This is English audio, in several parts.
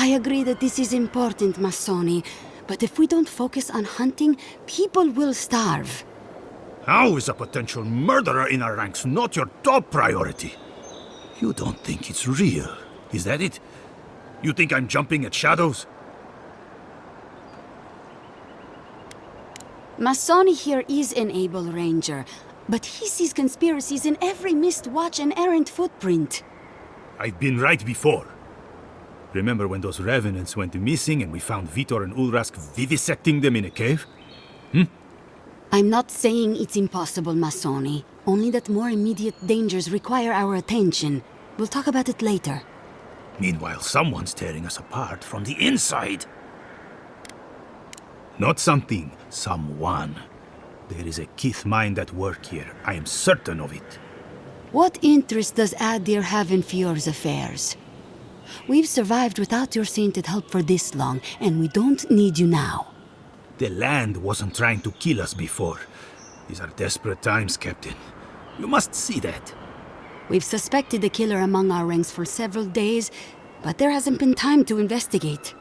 I agree that this is important, Massoni. But if we don't focus on hunting, people will starve. How is a potential murderer in our ranks not your top priority? You don't think it's real, is that it? You think I'm jumping at shadows? Massoni here is an able ranger, but he sees conspiracies in every missed watch and errant footprint. I've been right before. Remember when those revenants went missing and we found Vitor and Ulrask vivisecting them in a cave? I'm not saying it's impossible, Massoni. Only that more immediate dangers require our attention. We'll talk about it later. Meanwhile, someone's tearing us apart from the inside. Not something, someone. There is a Kith mind at work here. I am certain of it. What interest does Adir have in Fior's affairs? We've survived without your sainted help for this long, and we don't need you now. The land wasn't trying to kill us before. These are desperate times, Captain. You must see that. We've suspected a killer among our ranks for several days, but there hasn't been time to investigate.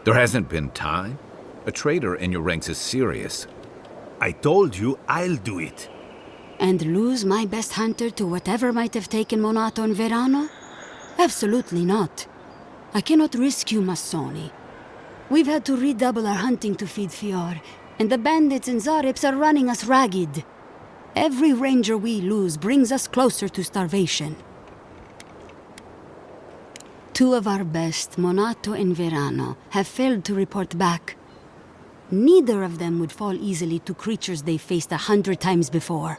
There hasn't been time? A traitor in your ranks is serious. I told you I'll do it. And lose my best hunter to whatever might have taken Monato and Verano? Absolutely not. I cannot risk you, Massoni. We've had to redouble our hunting to feed Fior, and the bandits and Zarips are running us ragged. Every ranger we lose brings us closer to starvation. Two of our best, Monato and Verano, have failed to report back. Neither of them would fall easily to creatures they faced 100 times before.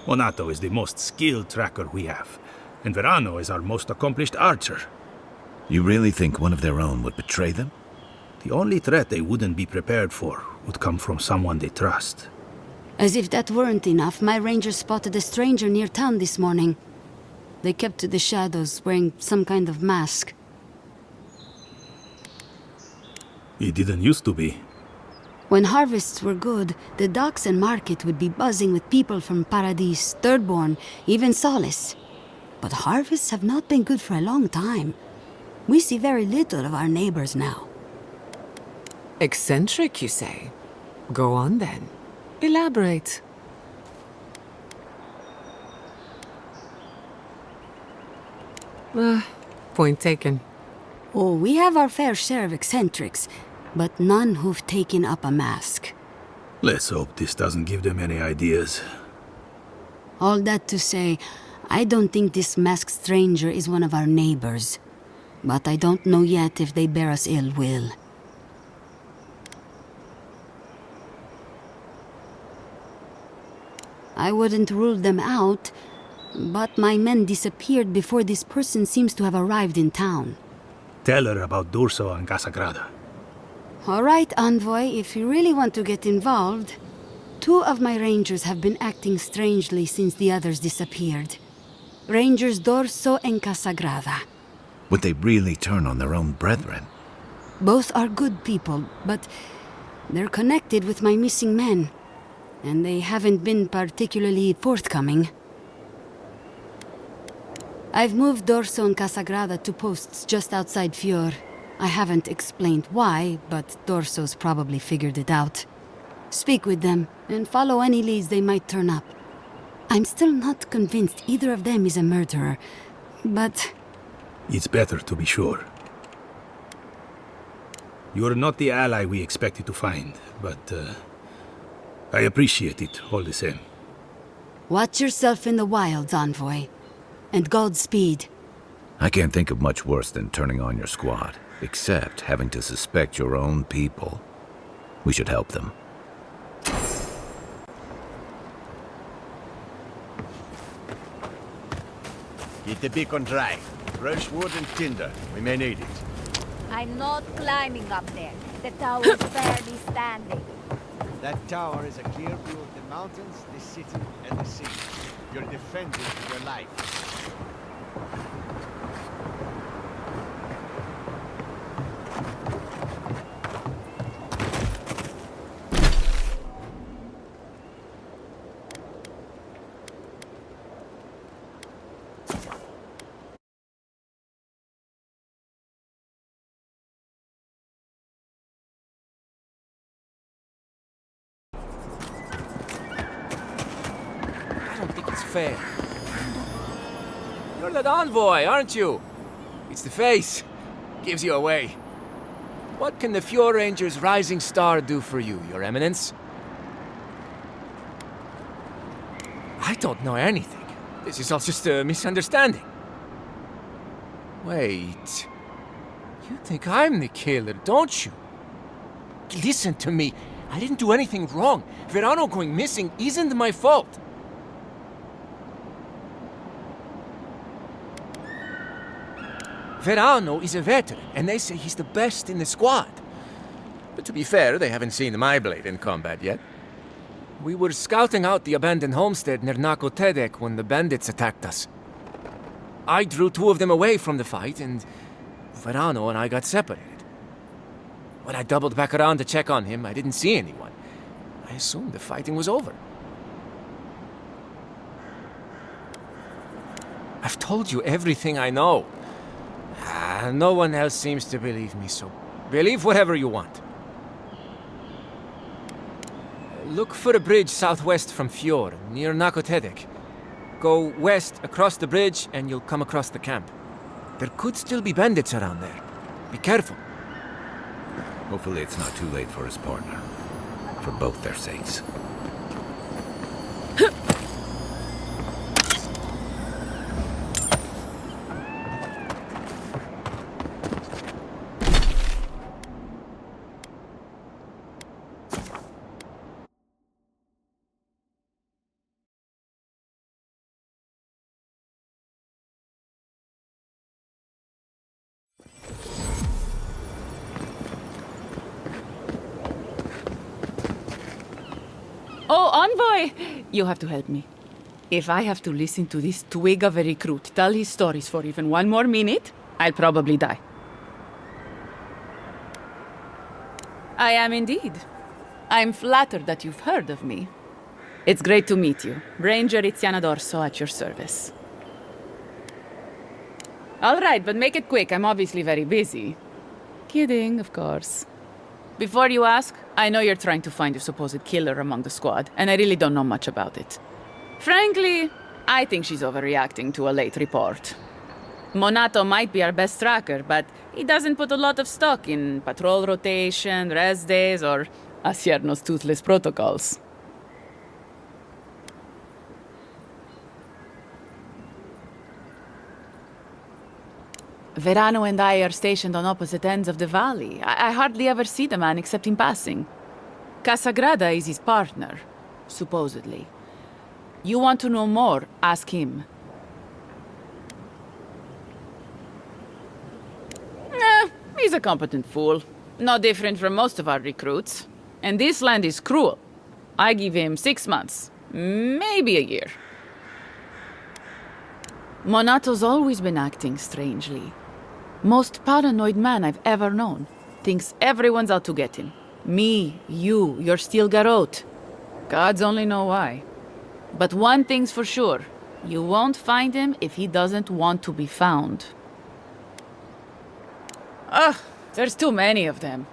Monato is the most skilled tracker we have, and Verano is our most accomplished archer. You really think one of their own would betray them? The only threat they wouldn't be prepared for would come from someone they trust. As if that weren't enough, my rangers spotted a stranger near town this morning. They kept to the shadows, wearing some kind of mask. It didn't used to be. When harvests were good, the docks and market would be buzzing with people from Paradis, Thirdborn, even Solace. But harvests have not been good for a long time. We see very little of our neighbors now. Eccentric, you say? Go on then. Elaborate. Point taken. Oh, we have our fair share of eccentrics, but none who've taken up a mask. Let's hope this doesn't give them any ideas. All that to say, I don't think this masked stranger is one of our neighbors. But I don't know yet if they bear us ill will. I wouldn't rule them out, but my men disappeared before this person seems to have arrived in town. Tell her about Durso and Casagrada. All right, Envoy, if you really want to get involved. Two of my rangers have been acting strangely since the others disappeared. Rangers Dorso and Casagrada. Would they really turn on their own brethren? Both are good people, but they're connected with my missing men. And they haven't been particularly forthcoming. I've moved Dorso and Casagrada to posts just outside Fior. I haven't explained why, but Dorso's probably figured it out. Speak with them, and follow any leads they might turn up. I'm still not convinced either of them is a murderer, but... It's better to be sure. You're not the ally we expected to find, but I appreciate it all the same. Watch yourself in the wilds, Envoy. And Godspeed. I can't think of much worse than turning on your squad, except having to suspect your own people. We should help them. Keep the beacon dry. Fresh wood and tinder. We may need it. I'm not climbing up there. The tower's barely standing. That tower is a clear view of the mountains, the city, and the sea. You're defending your life. fair. You're that envoy, aren't you? It's the face. Gives you away. What can the Fjord Ranger's rising star do for you, Your Eminence? I don't know anything. This is all just a misunderstanding. Wait. You think I'm the killer, don't you? Listen to me. I didn't do anything wrong. Verano going missing isn't my fault. Verano is a veteran, and they say he's the best in the squad. But to be fair, they haven't seen my blade in combat yet. We were scouting out the abandoned homestead near Nakotedek when the bandits attacked us. I drew two of them away from the fight, and Verano and I got separated. When I doubled back around to check on him, I didn't see anyone. I assumed the fighting was over. I've told you everything I know. No one else seems to believe me, so believe whatever you want. Look for a bridge southwest from Fjord, near Nakotedek. Go west across the bridge and you'll come across the camp. There could still be bandits around there. Be careful. Hopefully it's not too late for his partner. For both their sakes. Oh, Envoy! You have to help me. If I have to listen to this twig of a recruit tell his stories for even one more minute, I'll probably die. I am indeed. I'm flattered that you've heard of me. It's great to meet you. Ranger Iziana Dorso at your service. All right, but make it quick. I'm obviously very busy. Kidding, of course. Before you ask, I know you're trying to find your supposed killer among the squad, and I really don't know much about it. Frankly, I think she's overreacting to a late report. Monato might be our best tracker, but he doesn't put a lot of stock in patrol rotation, rest days, or Asierno's toothless protocols. Verano and I are stationed on opposite ends of the valley. I hardly ever see the man except in passing. Casagrada is his partner, supposedly. You want to know more, ask him. He's a competent fool. No different from most of our recruits. And this land is cruel. I give him 6 months, maybe a year. Monato's always been acting strangely. Most paranoid man I've ever known. Thinks everyone's out to get him. Me, you, your steel garrote. Gods only know why. But one thing's for sure. You won't find him if he doesn't want to be found. There's too many of them.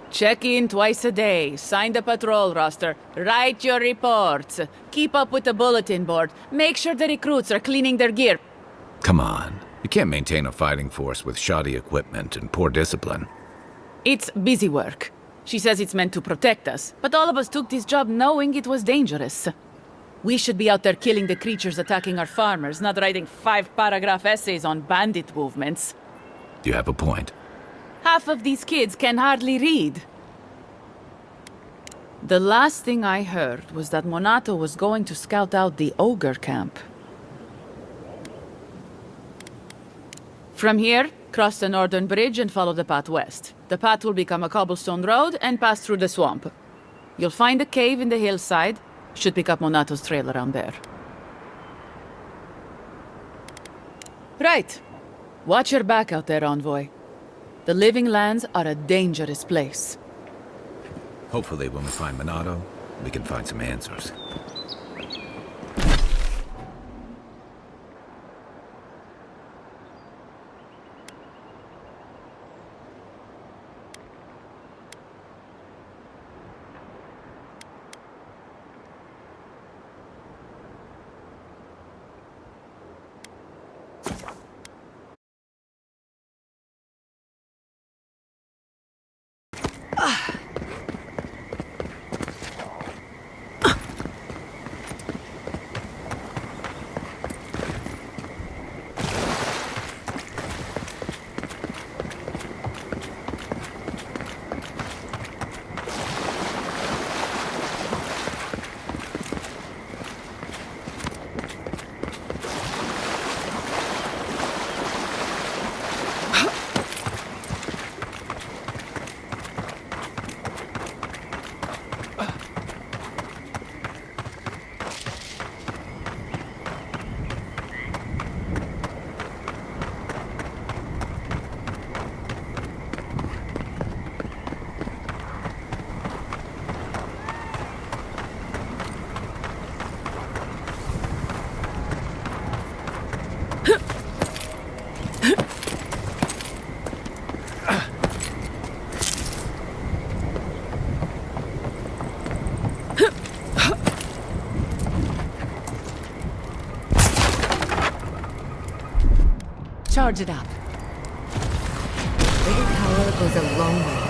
Check in twice a day, sign the patrol roster, write your reports, keep up with the bulletin board, make sure the recruits are cleaning their gear. Come on. You can't maintain a fighting force with shoddy equipment and poor discipline. It's busy work. She says it's meant to protect us, but all of us took this job knowing it was dangerous. We should be out there killing the creatures attacking our farmers, not writing 5-paragraph essays on bandit movements. You have a point. Half of these kids can hardly read. The last thing I heard was that Monato was going to scout out the ogre camp. From here, cross the northern bridge and follow the path west. The path will become a cobblestone road and pass through the swamp. You'll find a cave in the hillside. Should pick up Monato's trail around there. Right. Watch your back out there, Envoy. The Living Lands are a dangerous place. Hopefully when we find Monato, we can find some answers. Charge it up. Little power goes a long way.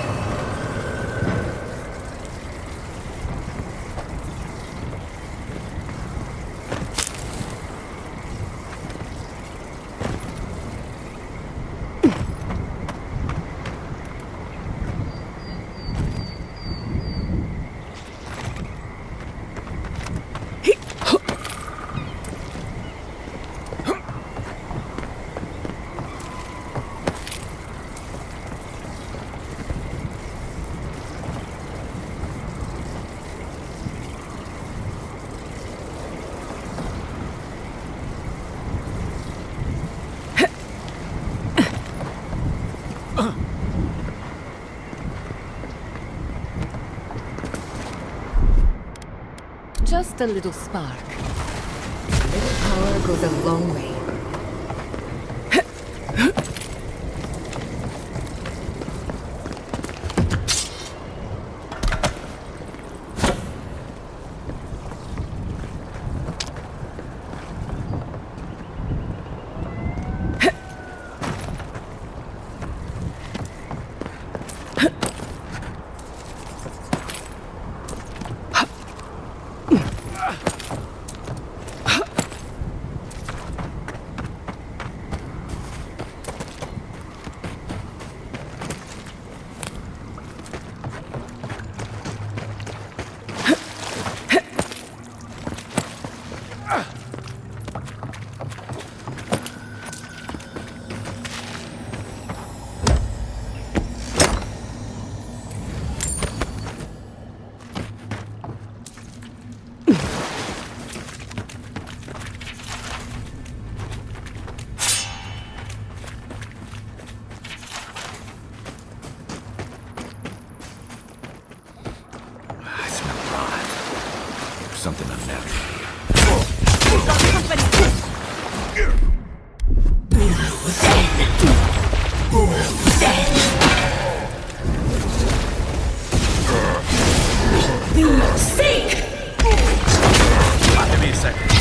Just a little spark. A little power goes a long way. Something unnatural here. Give me a second.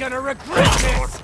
gonna regret this!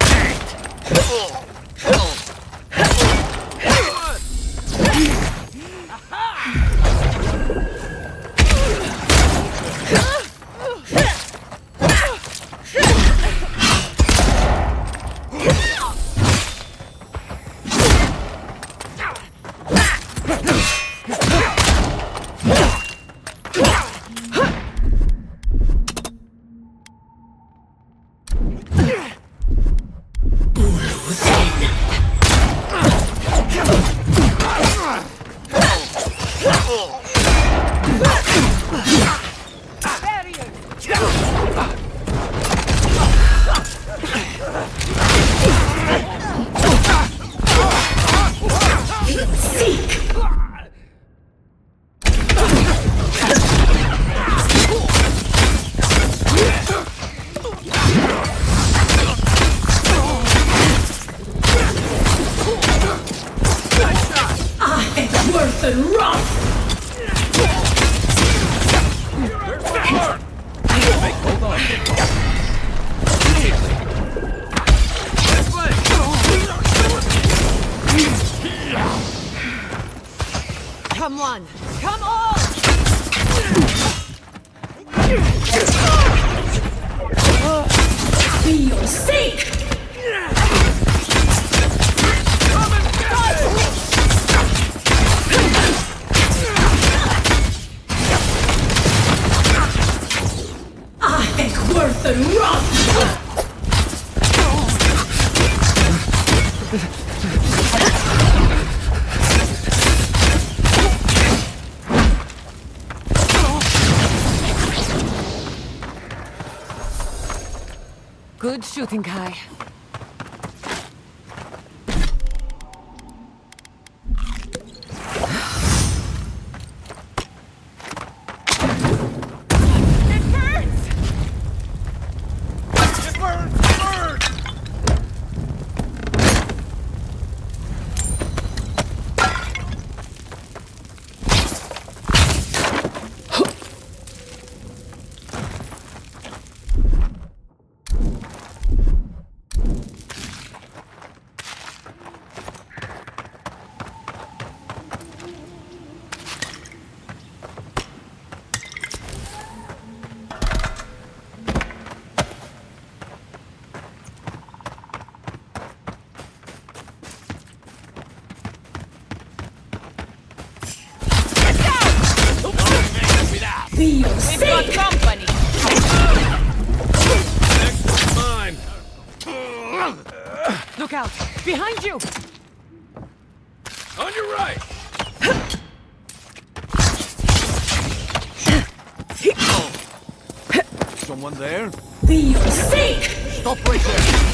Come on! Come on! For your sake! Worth the wrath! Good shooting, Kai. We've got company. Next one's mine. Look out! Behind you! On your right. Someone there? For your sake! Stop right there!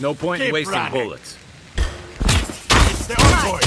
No point in Keep wasting running. bullets. It's the envoy!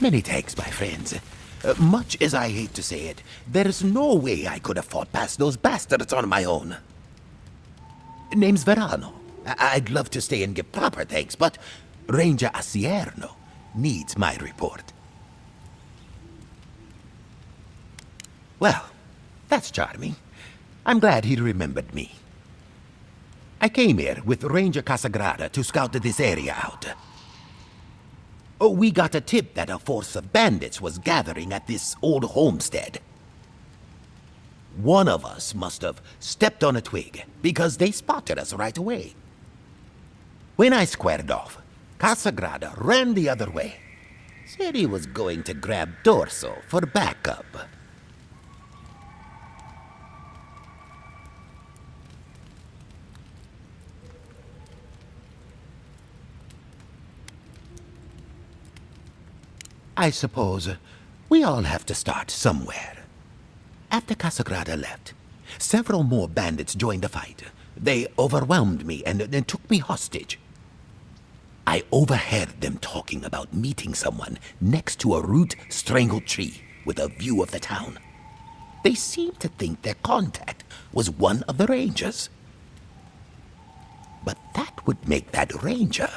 Many thanks, my friends. Much as I hate to say it, there's no way I could have fought past those bastards on my own. Name's Verano. I'd love to stay and give proper thanks, but Ranger Asierno needs my report. Well, that's charming. I'm glad he remembered me. I came here with Ranger Casagrada to scout this area out. Oh, we got a tip that a force of bandits was gathering at this old homestead. One of us must have stepped on a twig, because they spotted us right away. When I squared off, Casagrada ran the other way. Said he was going to grab Dorso for backup. I suppose we all have to start somewhere. After Casagrada left, several more bandits joined the fight. They overwhelmed me and took me hostage. I overheard them talking about meeting someone next to a root-strangled tree with a view of the town. They seemed to think their contact was one of the rangers. But that would make that ranger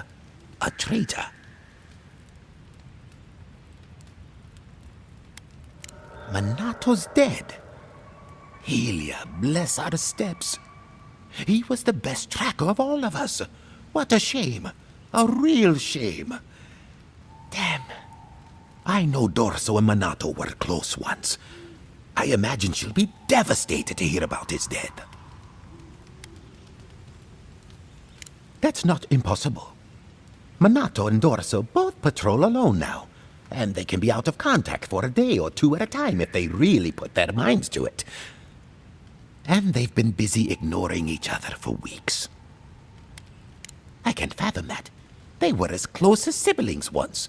a traitor. Manato's dead. Helia, bless our steps. He was the best tracker of all of us. What a shame. A real shame. Damn. I know Dorso and Manato were close once. I imagine she'll be devastated to hear about his death. That's not impossible. Manato and Dorso both patrol alone now, and they can be out of contact for a day or two at a time if they really put their minds to it. And they've been busy ignoring each other for weeks. I can't fathom that. They were as close as siblings once.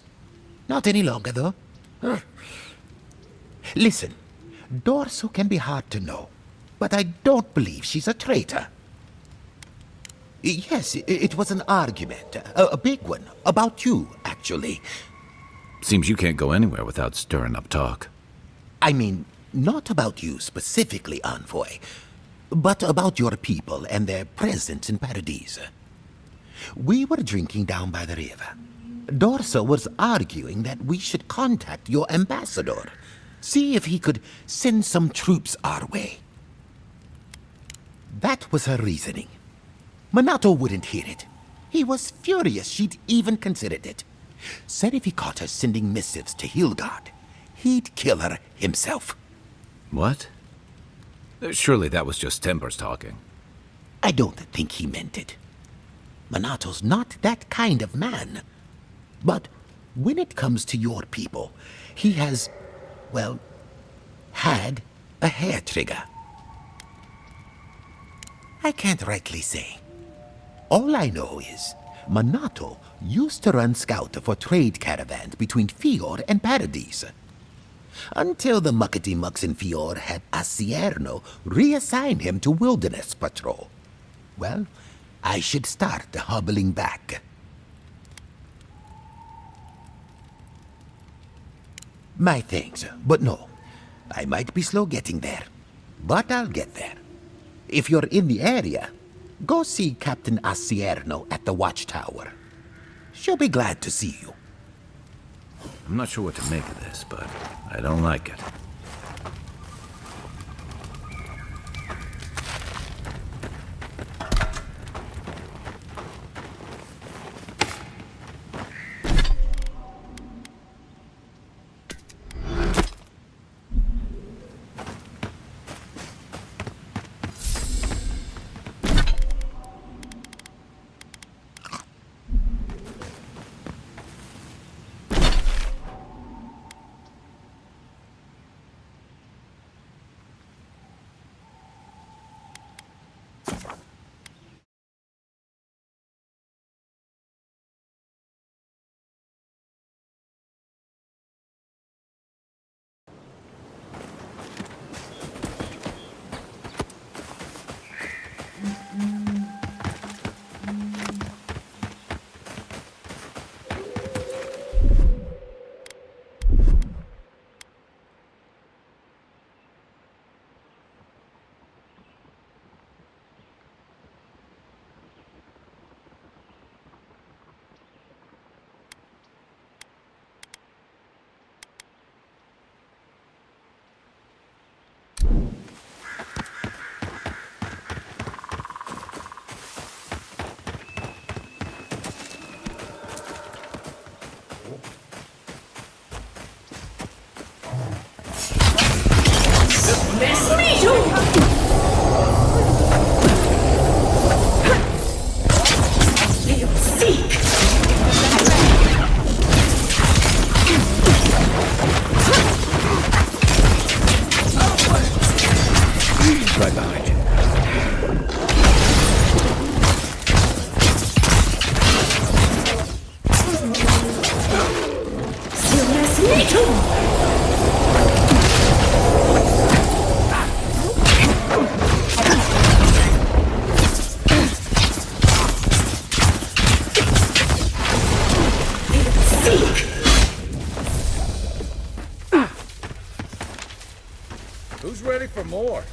Not any longer, though. Listen, Dorso can be hard to know, but I don't believe she's a traitor. Yes, it was an argument, a big one, about you, actually. Seems you can't go anywhere without stirring up talk. I mean, not about you specifically, Envoy, but about your people and their presence in Paradise. We were drinking down by the river. Dorso was arguing that we should contact your ambassador, see if he could send some troops our way. That was her reasoning. Manato wouldn't hear it. He was furious she'd even considered it. Said if he caught her sending missives to Hildgard, he'd kill her himself. What? Surely that was just Tempers talking. I don't think he meant it. Manato's not that kind of man. But when it comes to your people, he has, well, had a hair trigger. I can't rightly say. All I know is Manato used to run scout for trade caravans between Fior and Paradise. Until the muckety-mucks in Fior had Asierno reassign him to wilderness patrol. Well, I should start hobbling back. My thanks, but no. I might be slow getting there, but I'll get there. If you're in the area, go see Captain Asierno at the Watchtower. She'll be glad to see you. I'm not sure what to make of this, but I don't like it. Right behind you. Who's ready for more?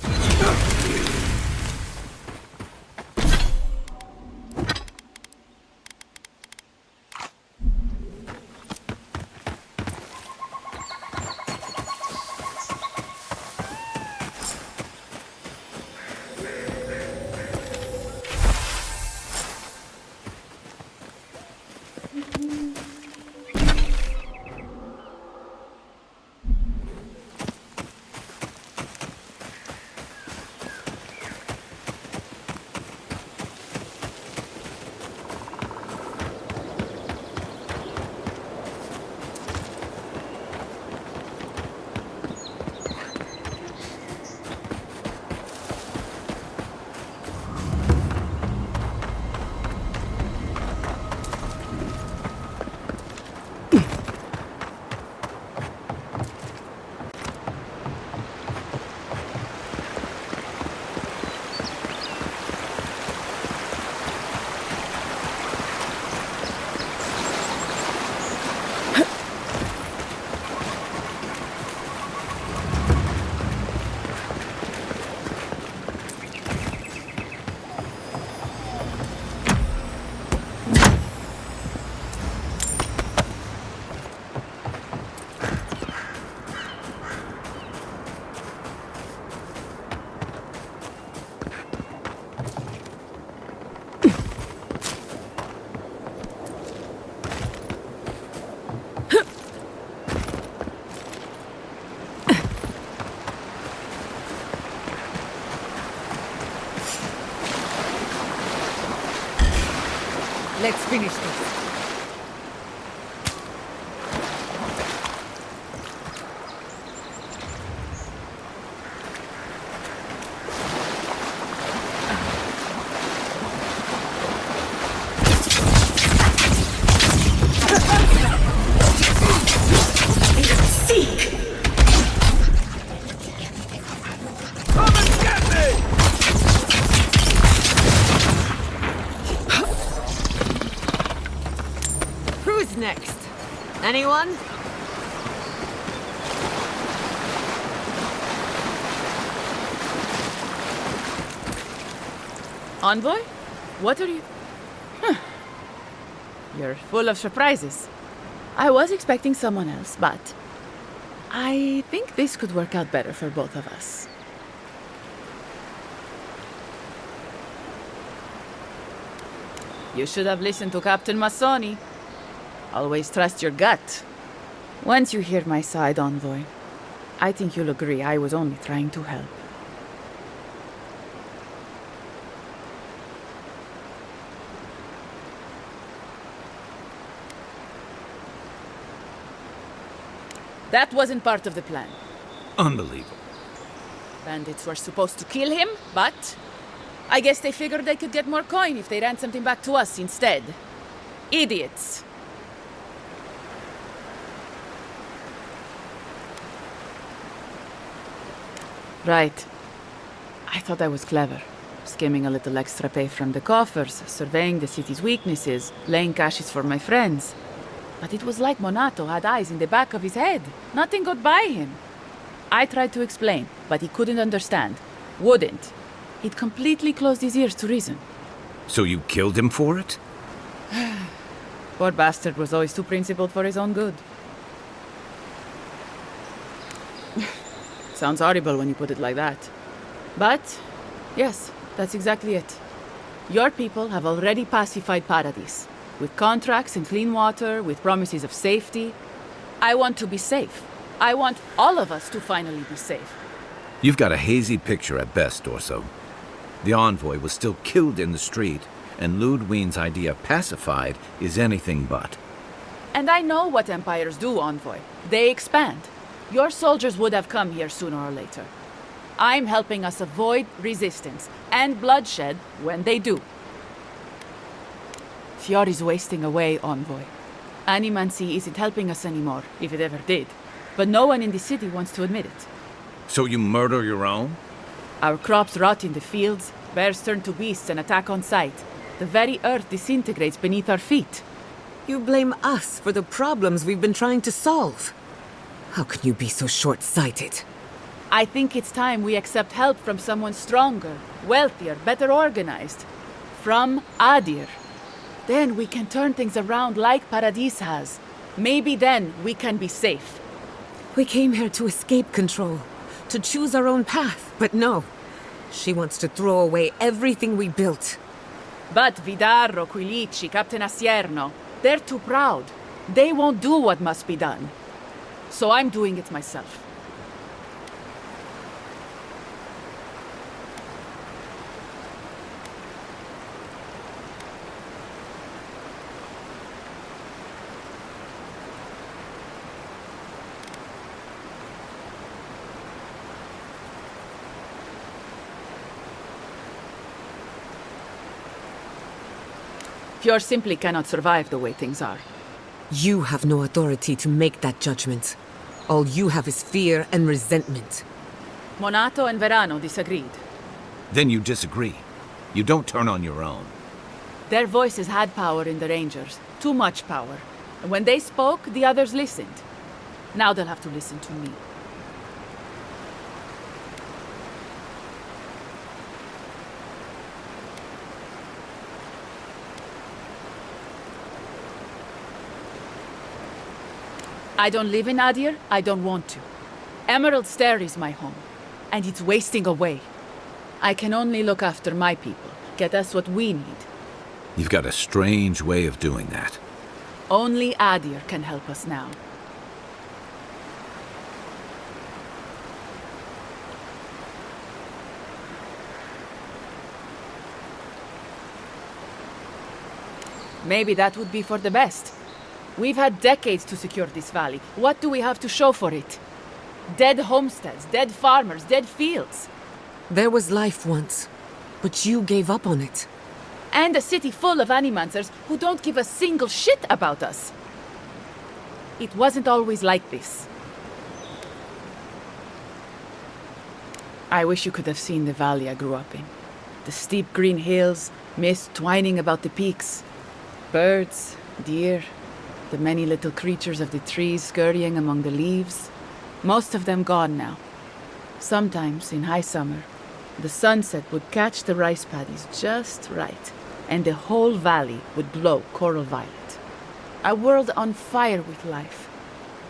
Let's finish this. Who's next? Anyone? Envoy? What are you... Huh. You're full of surprises. I was expecting someone else, but... I think this could work out better for both of us. You should have listened to Captain Massoni. Always trust your gut. Once you hear my side, Envoy, I think you'll agree I was only trying to help. That wasn't part of the plan. Unbelievable. Bandits were supposed to kill him, but I guess they figured they could get more coin if they ransomed him back to us instead. Idiots. Right. I thought I was clever. Skimming a little extra pay from the coffers, surveying the city's weaknesses, laying caches for my friends. But it was like Monato had eyes in the back of his head. Nothing got by him. I tried to explain, but he couldn't understand. Wouldn't. He'd completely closed his ears to reason. So you killed him for it? Poor bastard was always too principled for his own good. Sounds horrible when you put it like that. But, yes, that's exactly it. Your people have already pacified Paradis. With contracts and clean water, with promises of safety. I want to be safe. I want all of us to finally be safe. You've got a hazy picture at best, Dorso. The envoy was still killed in the street, and Ludwine's idea of pacified is anything but. And I know what empires do, Envoy. They expand. Your soldiers would have come here sooner or later. I'm helping us avoid resistance and bloodshed when they do. Fiori's wasting away, Envoy. Animancy isn't helping us anymore, if it ever did. But no one in the city wants to admit it. So you murder your own? Our crops rot in the fields, bears turn to beasts and attack on sight. The very earth disintegrates beneath our feet. You blame us for the problems we've been trying to solve. How can you be so short-sighted? I think it's time we accept help from someone stronger, wealthier, better organized. From Adir. Then we can turn things around like Paradis has. Maybe then we can be safe. We came here to escape control, to choose our own path, but no. She wants to throw away everything we built. But Vidarro, Quilici, Captain Asierno, they're too proud. They won't do what must be done. So I'm doing it myself. Fior simply cannot survive the way things are. You have no authority to make that judgment. All you have is fear and resentment. Monato and Verano disagreed. Then you disagree. You don't turn on your own. Their voices had power in the Rangers. Too much power. And when they spoke, the others listened. Now they'll have to listen to me. I don't live in Adir, I don't want to. Emerald Stair is my home, and it's wasting away. I can only look after my people, get us what we need. You've got a strange way of doing that. Only Adir can help us now. Maybe that would be for the best. We've had decades to secure this valley. What do we have to show for it? Dead homesteads, dead farmers, dead fields. There was life once, but you gave up on it. And a city full of animancers who don't give a single shit about us. It wasn't always like this. I wish you could have seen the valley I grew up in. The steep green hills, mist twining about the peaks. Birds, deer, the many little creatures of the trees scurrying among the leaves. Most of them gone now. Sometimes, in high summer, the sunset would catch the rice paddies just right, and the whole valley would glow coral violet. A world on fire with life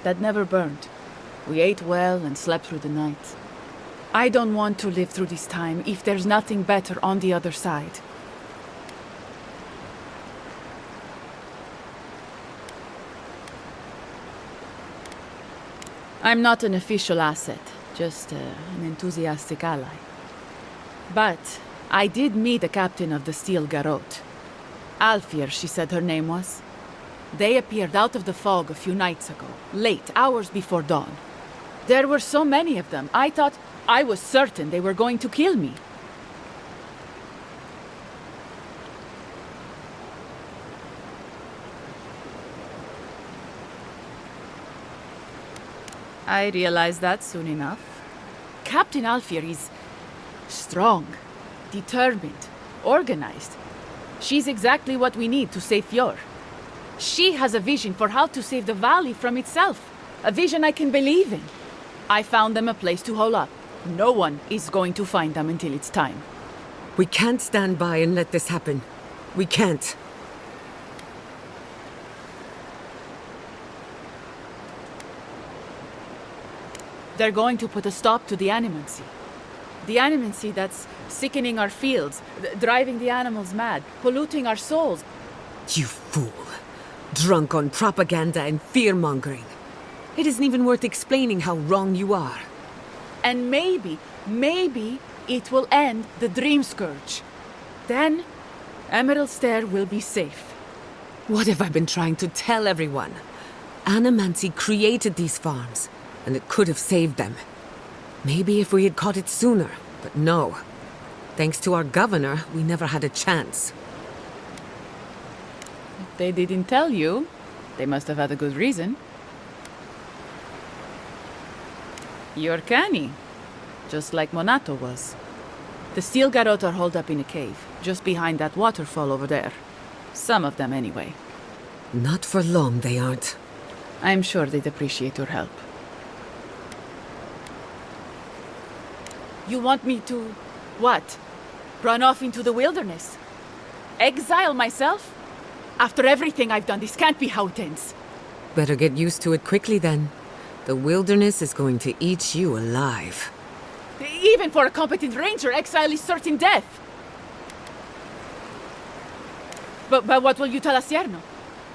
that never burned. We ate well and slept through the night. I don't want to live through this time if there's nothing better on the other side. I'm not an official asset, just an enthusiastic ally. But I did meet the captain of the Steel Garrote. Alfir, she said her name was. They appeared out of the fog a few nights ago, late, hours before dawn. There were so many of them, I was certain they were going to kill me. I realized that soon enough. Captain Alfir is strong, determined, organized. She's exactly what we need to save Fior. She has a vision for how to save the valley from itself. A vision I can believe in. I found them a place to hole up. No one is going to find them until it's time. We can't stand by and let this happen. We can't. They're going to put a stop to the animancy. The animancy that's sickening our fields, driving the animals mad, polluting our souls. You fool. Drunk on propaganda and fear-mongering. It isn't even worth explaining how wrong you are. And maybe it will end the Dream Scourge. Then, Emerald Stair will be safe. What have I been trying to tell everyone? Animancy created these farms, and it could have saved them. Maybe if we had caught it sooner, but no. Thanks to our governor, we never had a chance. If they didn't tell you, they must have had a good reason. You're canny, just like Monato was. The steel garrote are holed up in a cave, just behind that waterfall over there. Some of them, anyway. Not for long, they aren't. I'm sure they'd appreciate your help. You want me to... what? Run off into the wilderness? Exile myself? After everything I've done, this can't be how it ends. Better get used to it quickly, then. The wilderness is going to eat you alive. Even for a competent ranger, exile is certain death. But what will you tell Asierno?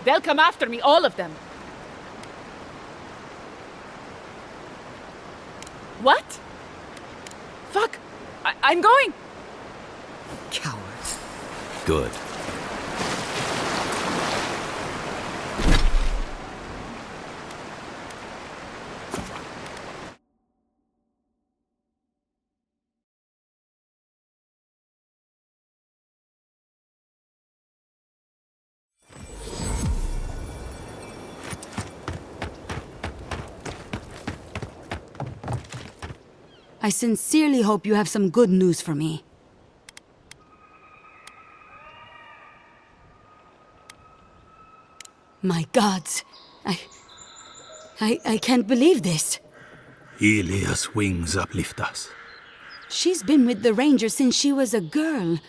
They'll come after me, all of them. What? Fuck! I'm going! Cowards. Good. I sincerely hope you have some good news for me. My gods, I can't believe this. Ilia's wings uplift us. She's been with the Ranger since she was a girl.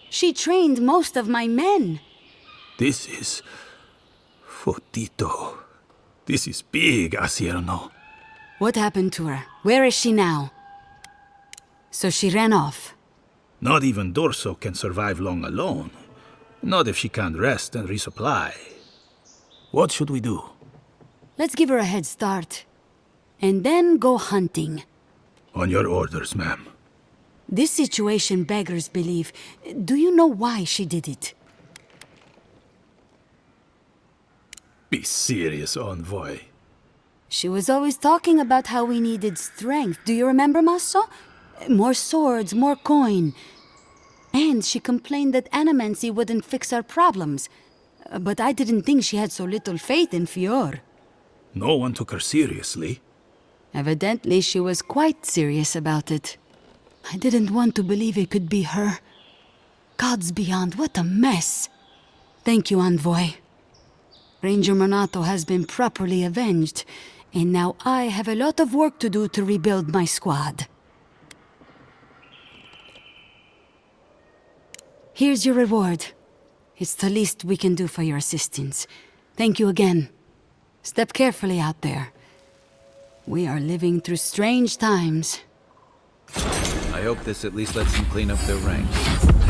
She trained most of my men. This is... Fotito. This is big, Asierno. What happened to her? Where is she now? So she ran off. Not even Dorso can survive long alone. Not if she can't rest and resupply. What should we do? Let's give her a head start. And then go hunting. On your orders, ma'am. This situation beggars belief. Do you know why she did it? Be serious, envoy. She was always talking about how we needed strength. Do you remember, Masso? More swords, more coin. And she complained that animancy wouldn't fix our problems. But I didn't think she had so little faith in Fior. No one took her seriously. Evidently, she was quite serious about it. I didn't want to believe it could be her. Gods beyond, what a mess. Thank you, Envoy. Ranger Monato has been properly avenged, and now I have a lot of work to do to rebuild my squad. Here's your reward. It's the least we can do for your assistance. Thank you again. Step carefully out there. We are living through strange times. I hope this at least lets them clean up their ranks.